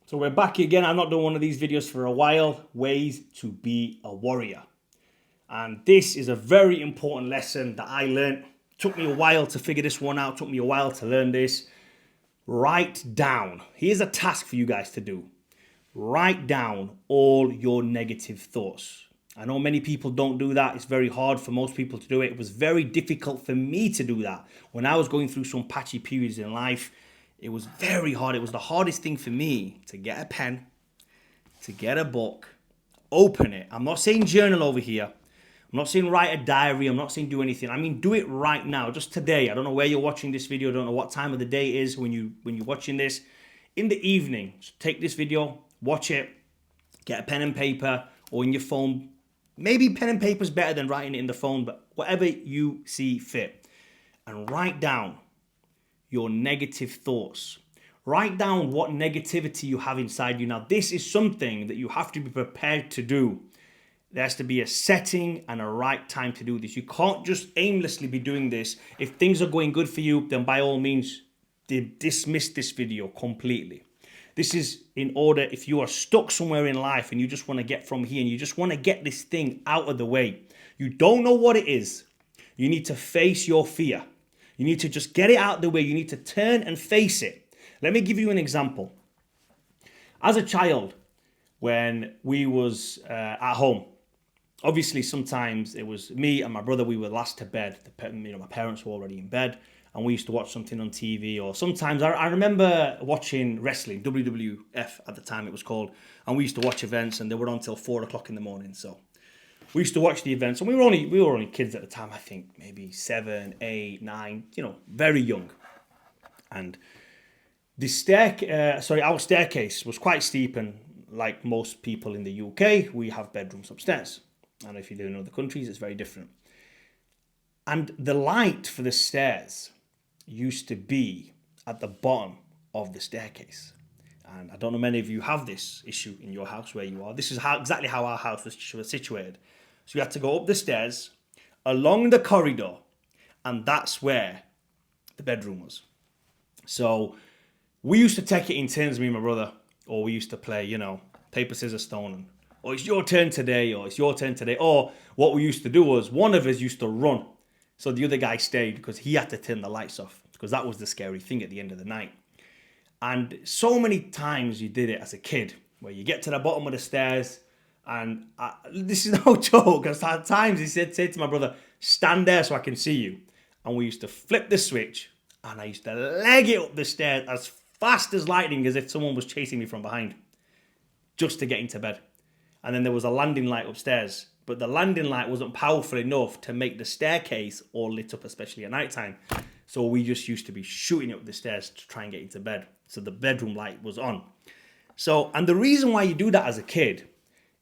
So we're back again. I've not done one of these videos for a while. Ways to be a warrior. And this is a very important lesson that I learned. Took me a while to figure this one out. Took me a while to learn this. Write down. Here's a task for you guys to do. Write down all your negative thoughts. I know many people don't do that. It's very hard for most people to do it. It was very difficult for me to do that. When I was going through some patchy periods in life, it was very hard. It was the hardest thing for me to get a pen, to get a book, open it. I'm not saying journal over here. I'm not saying write a diary. I'm not saying do anything. I mean, do it right now, just today. I don't know where you're watching this video. I don't know what time of the day it is when you're watching this. In the evening, take this video, watch it, get a pen and paper or in your phone. Maybe pen and paper is better than writing it in the phone, but whatever you see fit. And write down your negative thoughts. Write down what negativity you have inside you. Now, this is something that you have to be prepared to do. There has to be a setting and a right time to do this. You can't just aimlessly be doing this. If things are going good for you, then by all means, dismiss this video completely. This is in order if you are stuck somewhere in life and you just want to get from here and you just want to get this thing out of the way. You don't know what it is. You need to face your fear. You need to just get it out of the way. You need to turn and face it. Let me give you an example. As a child, when we was at home, obviously sometimes it was me and my brother, we were last to bed. My parents were already in bed and we used to watch something on TV, or sometimes I remember watching wrestling, WWF at the time it was called, and we used to watch events and they were on till 4 o'clock in the morning. So we used to watch the events, and we were only kids at the time. I think maybe 7, 8, 9. Very young. And our staircase was quite steep, and like most people in the UK, we have bedrooms upstairs. And if you live in other countries, it's very different. And the light for the stairs used to be at the bottom of the staircase. And I don't know many of you have this issue in your house where you are. This is exactly how our house was situated. So you had to go up the stairs, along the corridor, and that's where the bedroom was. So we used to take it in turns, me and my brother, or we used to play, paper, scissors, stone, and, or it's your turn today, or it's your turn today. Or what we used to do was one of us used to run. So the other guy stayed because he had to turn the lights off, because that was the scary thing at the end of the night. And so many times you did it as a kid, where you get to the bottom of the stairs, and this is no joke, because at times he said to my brother, stand there so I can see you. And we used to flip the switch, and I used to leg it up the stairs as fast as lightning, as if someone was chasing me from behind, just to get into bed. And then there was a landing light upstairs, but the landing light wasn't powerful enough to make the staircase all lit up, especially at night time. So we just used to be shooting up the stairs to try and get into bed. So the bedroom light was on. So, and the reason why you do that as a kid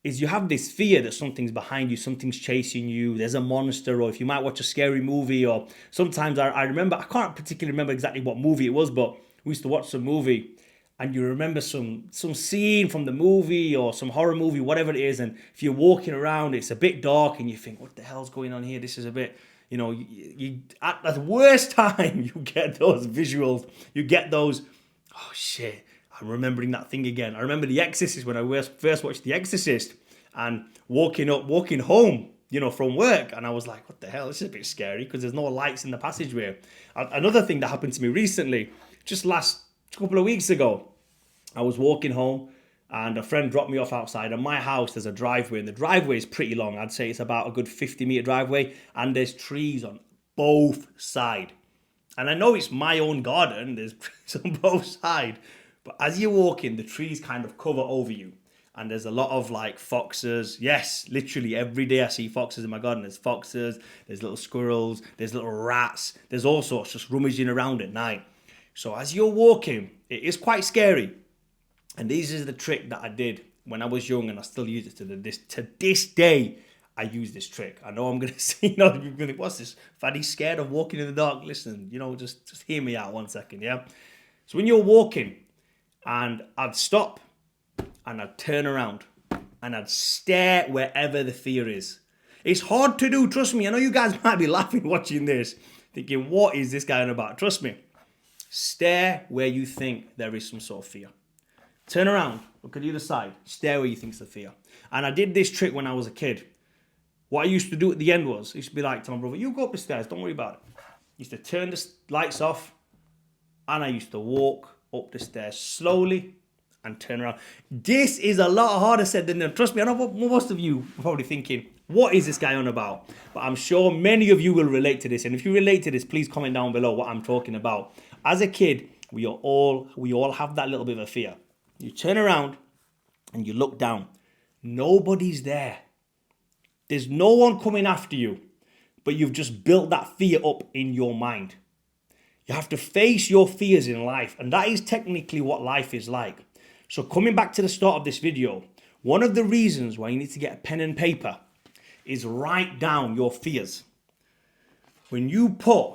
is you have this fear that something's behind you, something's chasing you, there's a monster, or if you might watch a scary movie, or sometimes I remember, I can't particularly remember exactly what movie it was, but we used to watch some movie and you remember some scene from the movie or some horror movie, whatever it is, and if you're walking around, it's a bit dark and you think, what the hell's going on here? This is a bit, you at the worst time, you get those visuals, you get those, oh shit, I'm remembering that thing again. I remember The Exorcist when I first watched The Exorcist and walking home, from work. And I was like, what the hell? This is a bit scary because there's no lights in the passageway. Another thing that happened to me recently, just last couple of weeks ago, I was walking home and a friend dropped me off outside. And my house, there's a driveway, and the driveway is pretty long. I'd say it's about a good 50-meter driveway, and there's trees on both sides. And I know it's my own garden, there's trees on both sides. But as you're walking, the trees kind of cover over you. And there's a lot of like foxes. Yes, literally every day I see foxes in my garden. There's foxes, there's little squirrels, there's little rats. There's all sorts just rummaging around at night. So as you're walking, it is quite scary. And this is the trick that I did when I was young, and I still use it to this day. I use this trick. I know I'm going to say, you're going to, what's this? Faddy's scared of walking in the dark. Listen, just hear me out 1 second, yeah? So when you're walking, and I'd stop, and I'd turn around, and I'd stare wherever the fear is. It's hard to do, trust me. I know you guys might be laughing watching this, thinking, what is this guy on about? Trust me. Stare where you think there is some sort of fear. Turn around, look at the other side, stare where you think's the fear. And I did this trick when I was a kid. What I used to do at the end was, I used to be like to my brother, you go up the stairs, don't worry about it. I used to turn the lights off, and I used to walk up the stairs slowly and turn around. This is a lot harder said than done. Trust me, I know what most of you are probably thinking, what is this guy on about? But I'm sure many of you will relate to this. And if you relate to this, please comment down below what I'm talking about. As a kid, we all have that little bit of a fear. You turn around and you look down. Nobody's there. There's no one coming after you, but you've just built that fear up in your mind. You have to face your fears in life, and that is technically what life is like. So coming back to the start of this video, one of the reasons why you need to get a pen and paper is write down your fears. When you put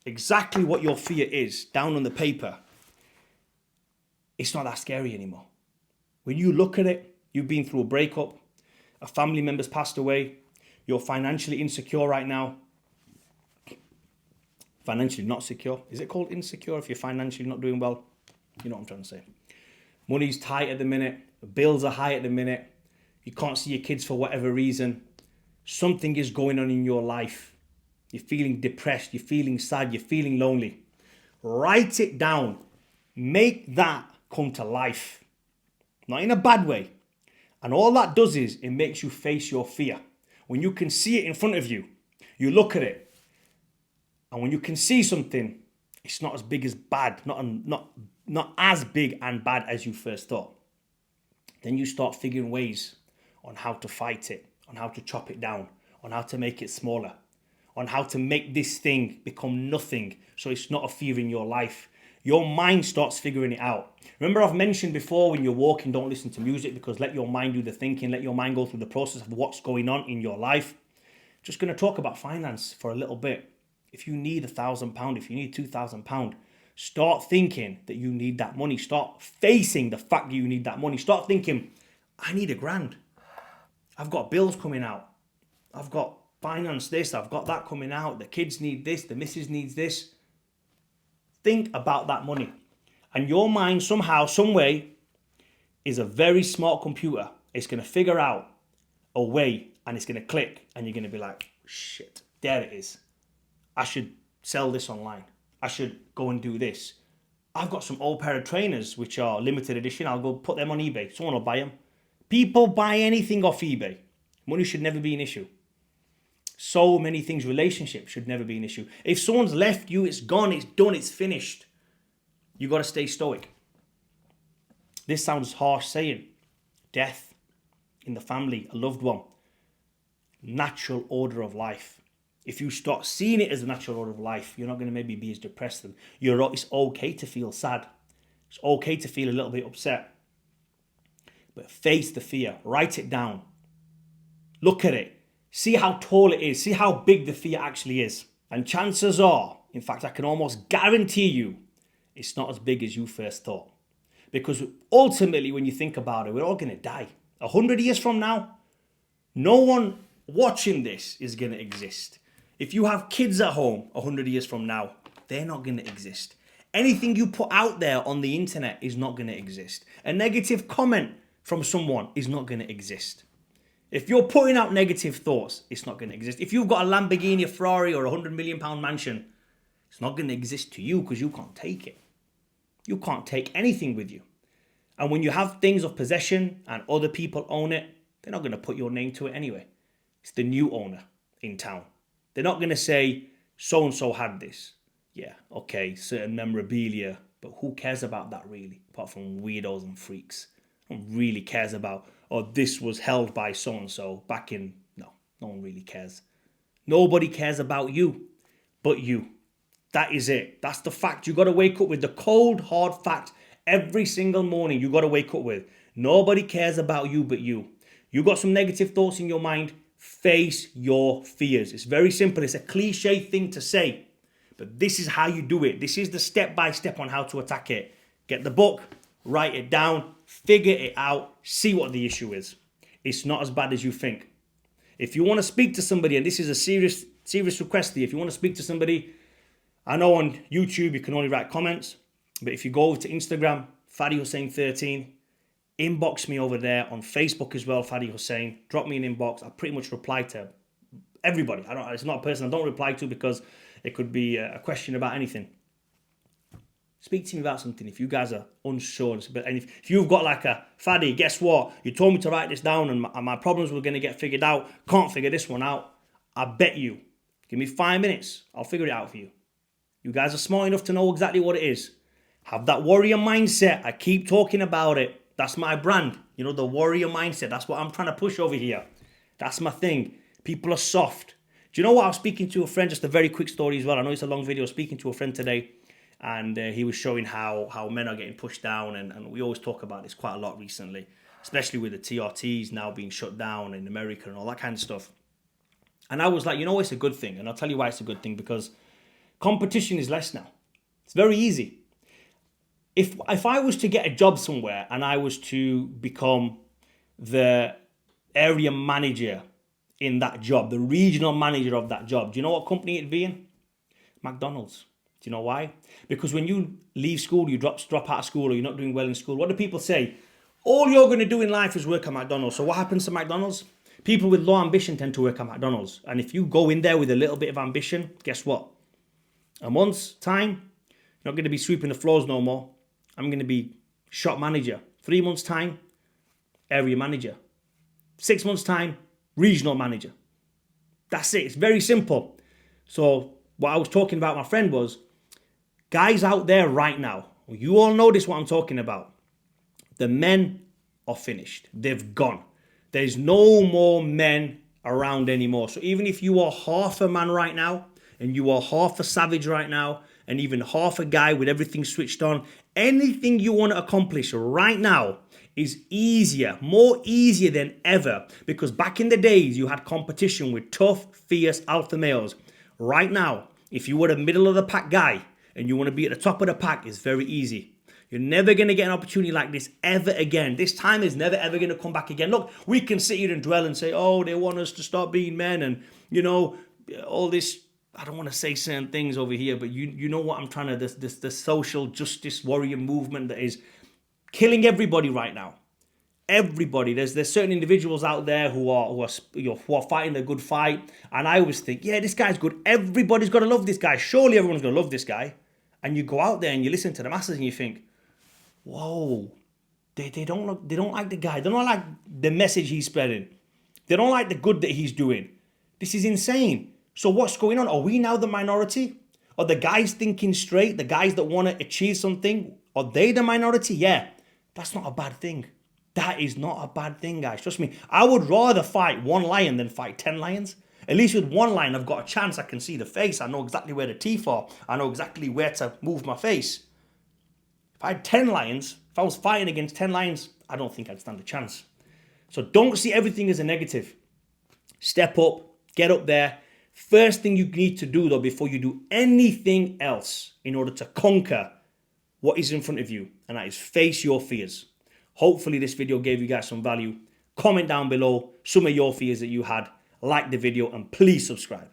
exactly what your fear is down on the paper, it's not that scary anymore. When you look at it, you've been through a breakup, a family member's passed away, you're financially insecure right now. Financially not secure. Is it called insecure if you're financially not doing well? You know what I'm trying to say. Money's tight at the minute. Bills are high at the minute. You can't see your kids for whatever reason. Something is going on in your life. You're feeling depressed. You're feeling sad. You're feeling lonely. Write it down. Make that come to life. Not in a bad way. And all that does is it makes you face your fear. When you can see it in front of you, you look at it. And when you can see something, it's not as big as bad, not as big and bad as you first thought. Then you start figuring ways on how to fight it, on how to chop it down, on how to make it smaller, on how to make this thing become nothing so it's not a fear in your life. Your mind starts figuring it out. Remember I've mentioned before, when you're walking, don't listen to music, because let your mind do the thinking, let your mind go through the process of what's going on in your life. Just going to talk about finance for a little bit. If you need £1,000, if you need £2,000, start thinking that you need that money. Start facing the fact that you need that money. Start thinking, I need £1,000. I've got bills coming out. I've got finance this, I've got that coming out. The kids need this, the missus needs this. Think about that money. And your mind somehow, some way, is a very smart computer. It's going to figure out a way, and it's going to click, and you're going to be like, shit, there it is. I should sell this online. I should go and do this. I've got some old pair of trainers which are limited edition. I'll go put them on eBay. Someone will buy them. People buy anything off eBay. Money should never be an issue. So many things, relationships should never be an issue. If someone's left you, it's gone, it's done, it's finished. You got to stay stoic. This sounds harsh saying. Death in the family, a loved one. Natural order of life. If you start seeing it as a natural order of life, you're not going to maybe be as depressed. It's okay to feel sad. It's okay to feel a little bit upset. But face the fear. Write it down. Look at it. See how tall it is. See how big the fear actually is. And chances are, in fact, I can almost guarantee you, it's not as big as you first thought. Because ultimately, when you think about it, we're all going to die. 100 years from now, no one watching this is going to exist. If you have kids at home 100 years from now, they're not going to exist. Anything you put out there on the internet is not going to exist. A negative comment from someone is not going to exist. If you're putting out negative thoughts, it's not going to exist. If you've got a Lamborghini, a Ferrari, or a £100 million mansion, it's not going to exist to you because you can't take it. You can't take anything with you. And when you have things of possession and other people own it, they're not going to put your name to it anyway. It's the new owner in town. They're not going to say, so-and-so had this. Yeah, okay, certain memorabilia, but who cares about that really? Apart from weirdos and freaks. No one really cares about, oh, this was held by so-and-so back in... No one really cares. Nobody cares about you but you. That is it. That's the fact you got to wake up with. The cold, hard fact every single morning you got to wake up with. Nobody cares about you but you. You got some negative thoughts in your mind, face your fears. It's very simple. It's a cliche thing to say, but this is how you do it. This is the step-by-step on how to attack it. Get the book, write it down, figure it out, see what the issue is. It's not as bad as you think. If you want to speak to somebody, and this is a serious request to you, if you want to speak to somebody, I know on YouTube you can only write comments, but if you go over to Instagram, Fadi Hussein 13. Inbox me over there on Facebook as well, Fadi Hussein. Drop me an inbox. I pretty much reply to everybody. It's not a person I don't reply to because it could be a question about anything. Speak to me about something if you guys are unsure. And if you've got like a, Fadi, guess what? You told me to write this down and my problems were going to get figured out. Can't figure this one out. I bet you. Give me 5 minutes. I'll figure it out for you. You guys are smart enough to know exactly what it is. Have that warrior mindset. I keep talking about it. That's my brand. You know, the warrior mindset. That's what I'm trying to push over here. That's my thing. People are soft. Do you know what? I was speaking to a friend, just a very quick story as well. I know it's a long video. Speaking to a friend today, and he was showing how men are getting pushed down. And we always talk about this quite a lot recently, especially with the TRTs now being shut down in America and all that kind of stuff. And I was like, you know, it's a good thing. And I'll tell you why it's a good thing, because competition is less now. It's very easy. If I was to get a job somewhere and I was to become the area manager in that job, the regional manager of that job, do you know what company it'd be in? McDonald's. Do you know why? Because when you leave school, you drop out of school, or you're not doing well in school, what do people say? All you're going to do in life is work at McDonald's. So what happens to McDonald's? People with low ambition tend to work at McDonald's. And if you go in there with a little bit of ambition, guess what? A month's time, you're not going to be sweeping the floors no more. I'm going to be shop manager. 3 months' time, area manager. 6 months' time, regional manager. That's it. It's very simple. So what I was talking about, my friend, was guys out there right now, you all notice what I'm talking about. The men are finished. They've gone. There's no more men around anymore. So even if you are half a man right now, and you are half a savage right now, and even half a guy with everything switched on, anything you want to accomplish right now is easier, more easier than ever. Because back in the days, you had competition with tough, fierce alpha males. Right now, if you were the middle of the pack guy and you want to be at the top of the pack, it's very easy. You're never going to get an opportunity like this ever again. This time is never, ever going to come back again. Look, we can sit here and dwell and say, oh, they want us to stop being men and, you know, all this. I don't want to say certain things over here, but you know what I'm trying to, the social justice warrior movement that is killing everybody right now. Everybody. There's certain individuals out there who are fighting a good fight. And I always think, yeah, this guy's good. Everybody's got to love this guy. Surely everyone's going to love this guy. And you go out there and you listen to the masses and you think, whoa, they don't like the guy. They don't like the message he's spreading. They don't like the good that he's doing. This is insane. So what's going on? Are we now the minority? Are the guys thinking straight? The guys that want to achieve something? Are they the minority? Yeah, that's not a bad thing. That is not a bad thing, guys. Trust me. I would rather fight one lion than fight 10 lions. At least with one lion, I've got a chance. I can see the face. I know exactly where the teeth are. I know exactly where to move my face. If I had 10 lions, if I was fighting against 10 lions, I don't think I'd stand a chance. So don't see everything as a negative. Step up, get up there. First thing you need to do, though, before you do anything else in order to conquer what is in front of you, and that is face your fears. Hopefully this video gave you guys some value. Comment down below some of your fears that you had. Like the video and please subscribe.